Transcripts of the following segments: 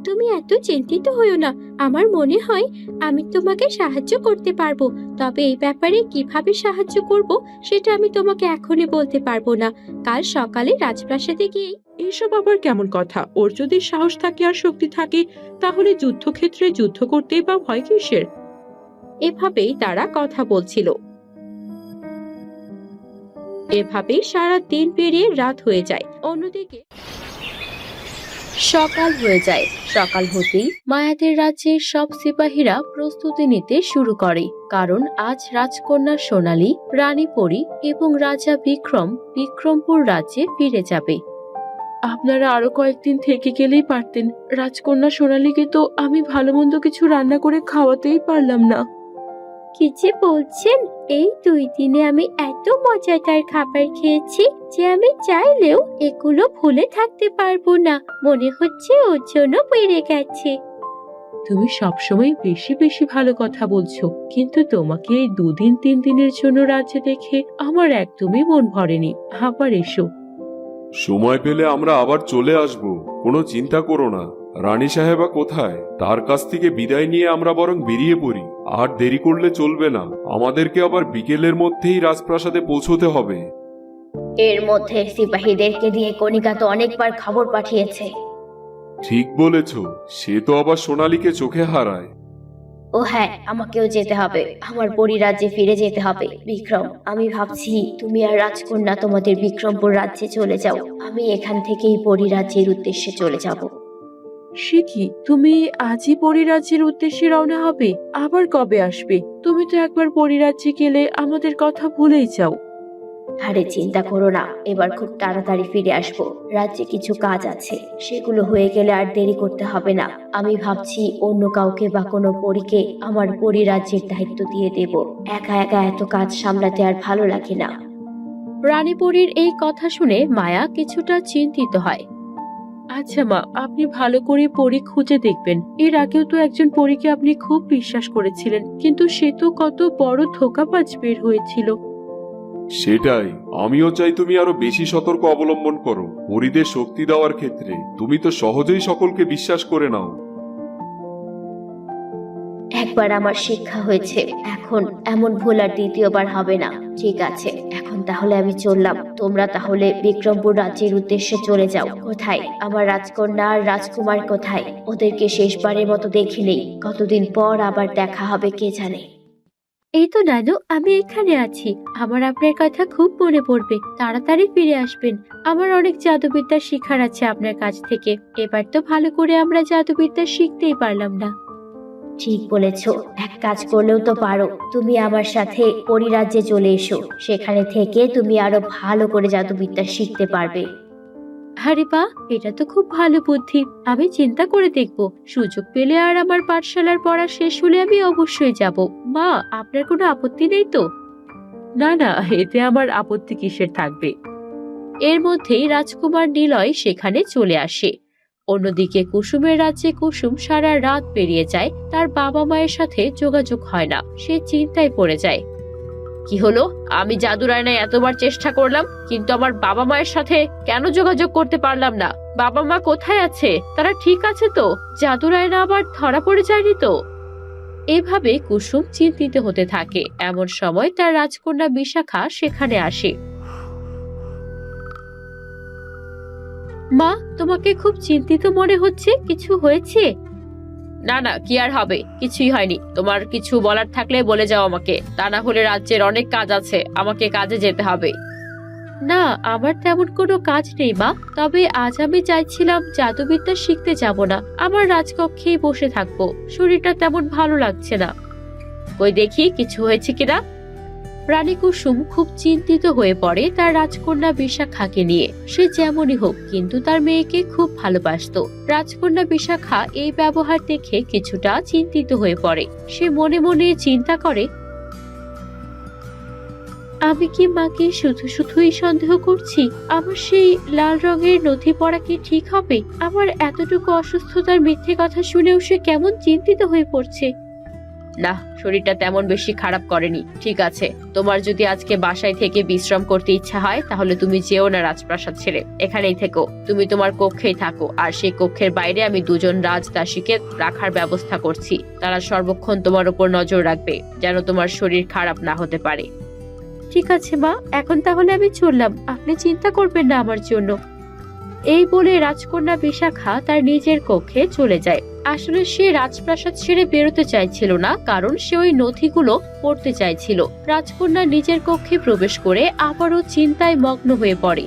তুমি এত চিন্তিত হইও না। আমার মনে হয় আমি তোমাকে সাহায্য করতে পারবো। তবে এই ব্যাপারে কিভাবে সাহায্য করব সেটা আমি তোমাকে এখনই বলতে পারবো না। কাল সকালে রাজপ্রাসাদে গিয়ে। এসব আবার কেমন কথা? ওর যদি সাহস থাকে আর শক্তি থাকে, তাহলে যুদ্ধক্ষেত্রে যুদ্ধ করতেই বা ভয় কিসের? এভাবেই তারা কথা বলছিল। এভাবেই সারা দিন পেরিয়ে রাত হয়ে যায়। অন্যদিকে সকাল হয়ে যায়। সকাল হতেই মায়াদের রাজ্যের সব সিপাহীরা প্রস্তুতি নিতে শুরু করে, কারণ আজ রাজকন্যা সোনালী, রানী পরী এবং রাজা বিক্রম বিক্রমপুর রাজ্যে ফিরে যাবে। আপনারা আরো কয়েকদিন থেকে গেলেই পারতেন। রাজকন্যা সোনালীকে তো আমি ভালো মন্দ কিছু রান্না করে খাওয়াতেই পারলাম না। কি যে বলছেন? এই 2 দিনে আমি এত মজাদার খাবার খেয়েছি যে আমি চাইলেও এগুলো ভুলে থাকতে পারবো না। মনে হচ্ছে ওজনও বেড়ে গেছে। তুমি সবসময় বেশি বেশি ভালো কথা বলছো, কিন্তু তোমাকে এই 2-3 দিনের জন্য রাজ্যে দেখে আমার একদমই মন ভরেনি। আবার এসো। সময় পেলে আমরা আবার চলে আসব, কোনো চিন্তা করো না। রানী সাহেবা কোথায়? তার কাছ থেকে বিদায় নিয়ে আমরা বরং বেরিয়ে পড়ি। আর দেরি করলে চলবে না, আমাদেরকে আবার বিকেলের মধ্যেই রাজপ্রাসাদে পৌঁছতে হবে। এর মধ্যে সিপাহীদেরকে দিয়ে কণিকা তো অনেকবার খবর পাঠিয়েছে। ঠিক বলেছ, সে তো আবার সোনালীকে চোখে হারায়। ও হ্যাঁ, আমাকেও যেতে হবে, আমার পরিরাজ্যে ফিরে যেতে হবে। বিক্রম, আমি ভাবছি তুমি আর রাজকন্যা তোমাদের বিক্রমপুর রাজ্যে চলে যাও, আমি এখান থেকেই পরিরাজ্যের উদ্দেশ্যে চলে যাব। সে কি, তুমি আজই পরিরাজ্যের উদ্দেশ্যে রওনা হবে? আবার কবে আসবে? তুমি তো একবার পরিরাজ্যে গেলে আমাদের কথা ভুলেই যাও। আরে চিন্তা করো না, এবার খুব তাড়াতাড়ি ফিরে আসবো। রাজ্যে কিছু কাজ আছে, সেগুলো হয়ে গেলে আর দেরি করতে হবে না। আমি ভাবছি অন্য কাউকে বা কোনো পরীকে আমার পরিরাজ্যের দায়িত্ব দিয়ে দেব। একা একা এত কাজ সামলাতে আর ভালো লাগে না। রানীপুরীর এই কথা শুনে মায়া কিছুটা চিন্তিত হয়। আচ্ছা মা, আপনি ভালো করে পরী খুঁজে দেখবেন। এর আগেও তো একজন পরীকে আপনি খুব বিশ্বাস করেছিলেন, কিন্তু সে তো কত বড় ধোঁকাবাজ বের হয়েছিল। সেটাই, আমিও চাই তুমি আরো বেশি সতর্ক অবলম্বন করো পরীদের শক্তি দেওয়ার ক্ষেত্রে। তুমি তো সহজেই সকলকে বিশ্বাস করে নাও। একবার আমার শিক্ষা হয়েছে, এখন এমন ভুল আর দ্বিতীয়বার হবে না। ঠিক আছে, এখন তাহলে আমি চললাম। তোমরা তাহলে বিক্রমপুর রাজ্যের উদ্দেশ্যে চলে যাও। কোথায় আমার রাজকন্যা আর রাজকুমার? কোথায়? ওদেরকে শেষবারের মতো দেখে নেই, কতদিন পর আবার দেখা হবে কে জানে। এই তো নানু, আমি এখানে আছি। আমার আপনার কথা খুব মনে পড়বে। তাড়াতাড়ি ফিরে আসবেন। আমার অনেক জাদুবিদ্যা শেখার আছে আপনার কাছ থেকে। এবার তো ভালো করে আমরা জাদুবিদ্যা শিখতেই পারলাম না। ঠিক বলেছো, এক কাজ করলেও তো পারো। তুমি আমার সাথে পরিরাজ্যে চলে এসো, সেখানে থেকে তুমি আরো ভালো করে জাদুবিদ্যা শিখতে পারবে। আরে বাহ, এটা তো খুব ভালো বুদ্ধি। আমি চিন্তা করে দেখব। সুযোগ পেলে আর আমার পাঠশালার পড়া শেষ হলে আমি অবশ্যই যাব। মা, আপনার কোনো আপত্তি নেই তো? না না, এতে আমার আপত্তি কিসের থাকবে। এর মধ্যেই রাজকুমার নিলয় সেখানে চলে আসে। অন্যদিকে কুসুমের রাজ্যে কুসুম সারা রাত পেরিয়ে যায়, তার বাবা মায়ের সাথে যোগাযোগ হয় না। সে চিন্তায় পড়ে যায়। কি হলো? আমি জাদুর আয়নায় এতবার চেষ্টা করলাম, কিন্তু আমার বাবা মায়ের সাথে কেন যোগাযোগ করতে পারলাম না? বাবা মা কোথায় আছে? তারা ঠিক আছে তো? জাদুর আয়না আবার ধরা পড়ে যায়নি তো? এভাবে কুসুম চিন্তিত হতে থাকে। এমন সময় তার রাজকন্যা বিশাখা সেখানে আসে। মা, তোমাকে খুব চিন্তিত মনে হচ্ছে। কিছু হয়েছে? না না, কি আর হবে, কিছুই হয়নি। তোমার কিছু বলার থাকলে বলে যাও আমাকে, তা না হলে রাজ্যের অনেক কাজ আছে, আমাকে কাজে যেতে হবে। না, আমার তেমন কোনো কাজ নেই মা। তবে আজ আমি চাইছিলাম জাদুবিদ্যা শিখতে যাব না, আমার রাজকক্ষেই বসে থাকবো। শরীরটা তেমন ভালো লাগছে না। কই দেখি কিছু হয়েছে কিনা। রানী কুসুম খুব চিন্তিত হয়ে পড়ে তার রাজকন্যা বিশাখাকে নিয়ে। সে যেমনই হোক, কিন্তু তার মেয়েকে খুব ভালোবাসতো। রাজকন্যা বিশাখা এই ব্যবহার দেখে কিছুটা চিন্তিত হয়ে পড়ে। সে মনে মনে চিন্তা করে, আমি কি মাকে শুধু শুধুই সন্দেহ করছি? আমার সেই লাল রঙের নথি পরা কি ঠিক হবে? আমার এতটুকু অসুস্থতার মিথ্যে কথা শুনেও সে কেমন চিন্তিত হয়ে পড়ছে। না, শরীরটা তেমন বেশি খারাপ করেনি। ঠিক আছে, তোমার যদি আজকে বাসায় থেকে বিশ্রাম করতে ইচ্ছা হয় তাহলে তুমি যেও না রাজপ্রাসাদ ছেড়ে, এখানেই থেকো। তুমি তোমার কক্ষেই থাকো, আর সেই কক্ষের বাইরে আমি দুজন রাজদাসীকে রাখার ব্যবস্থা করছি। তারা সর্বক্ষণ তোমার উপর নজর রাখবে, যেন তোমার শরীর খারাপ না হতে পারে। ঠিক আছে মা, এখন তাহলে আমি চললাম, আপনি চিন্তা করবেন না আমার জন্য। এই বলে রাজকন্যা বিশাখা তার নিজের কক্ষে চলে যায়। আসলে সে রাজপ্রাসাদ ছেড়ে বেরোতে চাইছিল না, কারণ সে ওই নথিগুলো পড়তে চাইছিল। রাজকন্যা নিজের কক্ষে প্রবেশ করে আবারও চিন্তায় মগ্ন হয়ে পড়ে।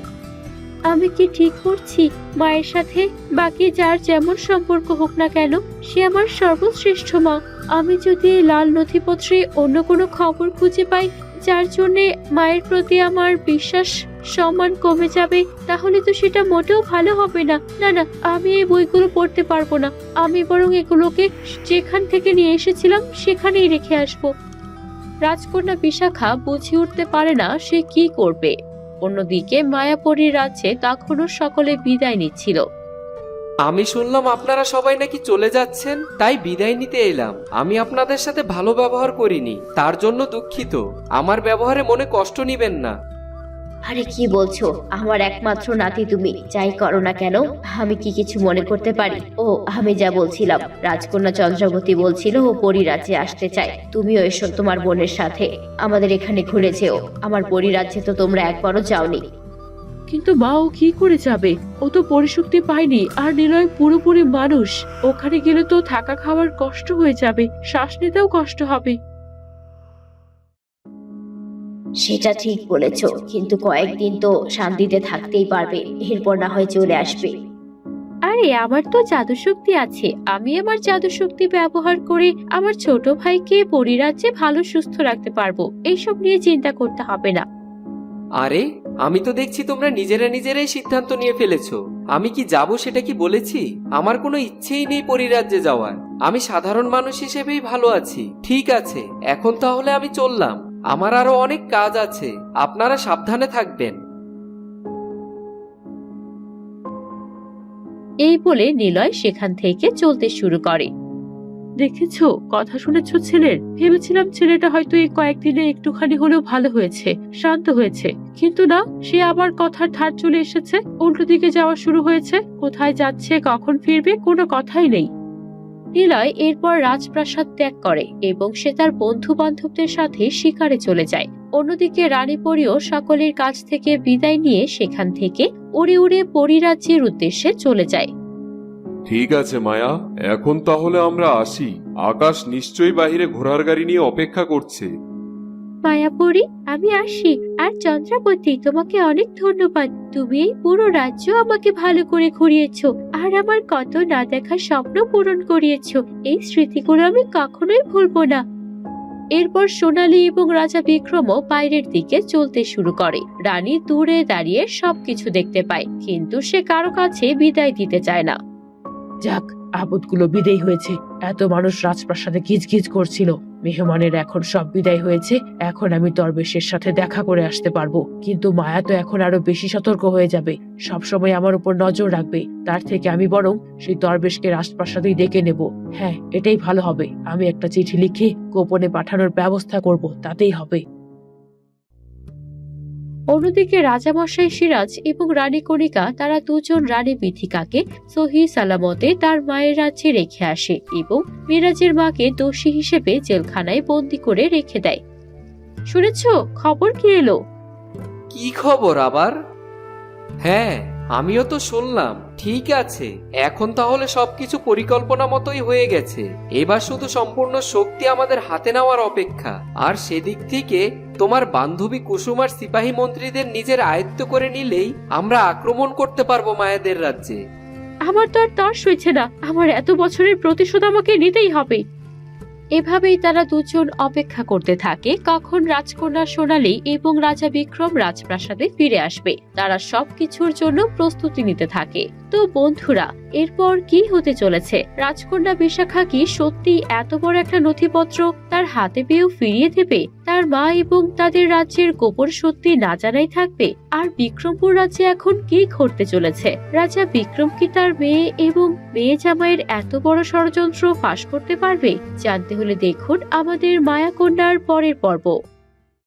আমি কি ঠিক করছি? মায়ের সাথে বাকি যার যেমন সম্পর্ক হোক না কেন, সে আমার সর্বশ্রেষ্ঠ মা। আমি যদি এই লাল নথিপত্রে অন্য কোনো খবর খুঁজে পাই যার জন্য মায়ের প্রতি আমার বিশ্বাস সম্মান কমে যাবে, তাহলে তো সেটা মোটেও ভালো হবে না। না না, আমি এই বইগুলো পড়তে পারবো না। আমি বরং এগুলোকে যেখান থেকে নিয়ে এসেছিলাম সেখানেই রেখে আসবো। রাজকন্যা বিশাখা বুঝে উঠতে পারে না সে কি করবে। অন্যদিকে মায়াপরীর রাজ্যে তখনও সকলে বিদায় নিচ্ছিল। আমি শুনলাম আপনারা সবাই নাকি চলে যাচ্ছেন, তাই বিদায় নিতে এলাম। আমি আপনাদের সাথে ভালো ব্যবহার করিনি, তার জন্য দুঃখিত। আমার ব্যবহারে মনে কষ্ট নিবেন না। আরে কি বলছো? আমার একমাত্র নাতি তুমি, যাই করো না কেন আমি কি কিছু মনে করতে পারি? ও আমি যা বলছিলাম, রাজকন্যা চন্দ্রবতী বলছিল ও পরিরাজ্যে আসতে চায়। তুমিও এসো তোমার বোনের সাথে, আমাদের এখানে ঘুরে যেও। আমার পরিরাজ্যে তো তোমরা একবারও যাওনি। কিন্তু মা, ও কি করে যাবে? ও তো পরিশক্তি পায়নি, আর নিলয় পুরোপুরি মানুষ। ওখানে গেলে তো থাকা খাওয়ার কষ্ট হয়ে যাবে, শ্বাস নিতেও কষ্ট হবে। সেটা ঠিক বলেছো, কিন্তু কয়েকদিন তো শান্তিতে থাকতেই পারবে, এরপর না হয় চলে আসবে। আরে আমার তো জাদু শক্তি আছে, আমি আমার জাদু শক্তি ব্যবহার করে আমার ছোট ভাইকে পরিরাজ্যে ভালো সুস্থ রাখতে পারবো। এইসব নিয়ে চিন্তা করতে হবে না। আরে আমি তো দেখছি তোমরা নিজেরাই সিদ্ধান্ত নিয়ে ফেলেছো। আমি কি যাব সেটা কি বলেছি? আমার কোনো ইচ্ছেই নেই পরিরাজ্যে যাওয়ার। আমি সাধারণ মানুষ হিসেবেই ভালো আছি। ঠিক আছে, এখন তাহলে আমি চললাম। আমার আরো অনেক কাজ আছে, আপনারা সাবধানে থাকবেন। এই বলে নিলয় সেখান থেকে চলতে শুরু করে। দেখেছো, কথা শুনেছো ছেলের? ভেবেছিলাম ছেলেটা হয়তো এই কয়েকদিনে একটুখানি হলেও ভালো হয়েছে, শান্ত হয়েছে, কিন্তু না, সে আবার কথার ধার চলে এসেছে, উল্টো দিকে যাওয়া শুরু হয়েছে। কোথায় যাচ্ছে, কখন ফিরবে, কোনো কথাই নেই। নিলয় এরপর রাজপ্রাসাদ ত্যাগ করে এবং সে তার বন্ধু বান্ধবদের সাথে শিকারে চলে যায়। অন্যদিকে রানীপরীও সকলের কাছ থেকে বিদায় নিয়ে সেখান থেকে উড়ে উড়ে পরিরাজ্যের উদ্দেশ্যে চলে যায়। ঠিক আছে মায়া, এখন তাহলে আমরা আসি। আকাশ নিশ্চয়ই বাহিরে ঘোড়ার গাড়ি নিয়ে অপেক্ষা করছে। মায়াপুরী, আমি আসি। আর চন্দ্রাবতী, তোমাকে অনেক ধন্যবাদ। তুমি এই পুরো রাজ্য আমাকে ভালো করে ঘুরিয়েছো, আর আমার কত না দেখা স্বপ্ন পূরণ করিয়েছো। এই স্মৃতিগুলো আমি কখনোই ভুলবো না। এরপর সোনালী এবং রাজা বিক্রমও বাইরের দিকে চলতে শুরু করে। রানী দূরে দাঁড়িয়ে সবকিছু দেখতে পায়, কিন্তু সে কারো কাছে বিদায় দিতে চায় না। যাক, আপদগুলো বিদায় হয়েছে। এত মানুষ রাজপ্রাসাদে গিজগিজ করছিল, মেহমানের এখন সব বিদায় হয়েছে। এখন আমি দরবেশের সাথে দেখা করে আসতে পারবো। কিন্তু মায়া তো এখন আরো বেশি সতর্ক হয়ে যাবে, সবসময় আমার উপর নজর রাখবে। তার থেকে আমি বরং সেই দরবেশকে রাজপ্রাসাদেই ডেকে নেব। হ্যাঁ, এটাই ভালো হবে। আমি একটা চিঠি লিখে গোপনে পাঠানোর ব্যবস্থা করব, তাতেই হবে। অন্যদিকে রাজামশাই সিরাজ এবং রানী কণিকা তারা দুজন রানী বিথিকাকে সহি সালামতে তার মায়ের রাজ্যে রেখে আসে এবং মিরাজের মাকে দোষী হিসেবে জেলখানায় বন্দি করে রেখে দেয়। শুনেছো, খবর কি এলো? কি খবর আবার? হ্যাঁ, আমিও তো শুনলাম। ঠিক আছে, এখন তাহলে সবকিছু পরিকল্পনা মতোই হয়ে গেছে। এবার শুধু সম্পূর্ণ শক্তি আমাদের হাতে নেওয়ার অপেক্ষা। আর সেদিক থেকে তোমার বান্ধবী কুসুমার সিপাহী মন্ত্রীদের নিজের আয়ত্ত করে নিলেই আমরা আক্রমণ করতে পারবো মায়াদের রাজ্যে। আমার তো আর তর্স হয়েছে না, আমার এত বছরের প্রতিশোধ আমাকে নিতেই হবে। এভাবেই তারা দুজন অপেক্ষা করতে থাকে কখন রাজকন্যা সোনালী এবং রাজা বিক্রম রাজপ্রাসাদে ফিরে আসবে। তারা সবকিছুর জন্য প্রস্তুতি নিতে থাকে। তো বন্ধুরা, এরপর কি হতে চলেছে? রাজকন্যা বিশাখা কি সত্যি এত বড় একটা নথিপত্র তার হাতে পেয়েও ফিরিয়ে দেবে? তার মা এবং তাদের রাজ্যের গোপন সত্যি না জানাই থাকবে? আর বিক্রমপুর রাজ্যে এখন কি ঘটতে চলেছে? রাজা বিক্রম কি তার মেয়ে এবং মেয়ে জামাইয়ের এত বড় ষড়যন্ত্র ফাঁস করতে পারবে? জানতে হলে দেখুন আমাদের মায়াকন্যার পরের পর্ব।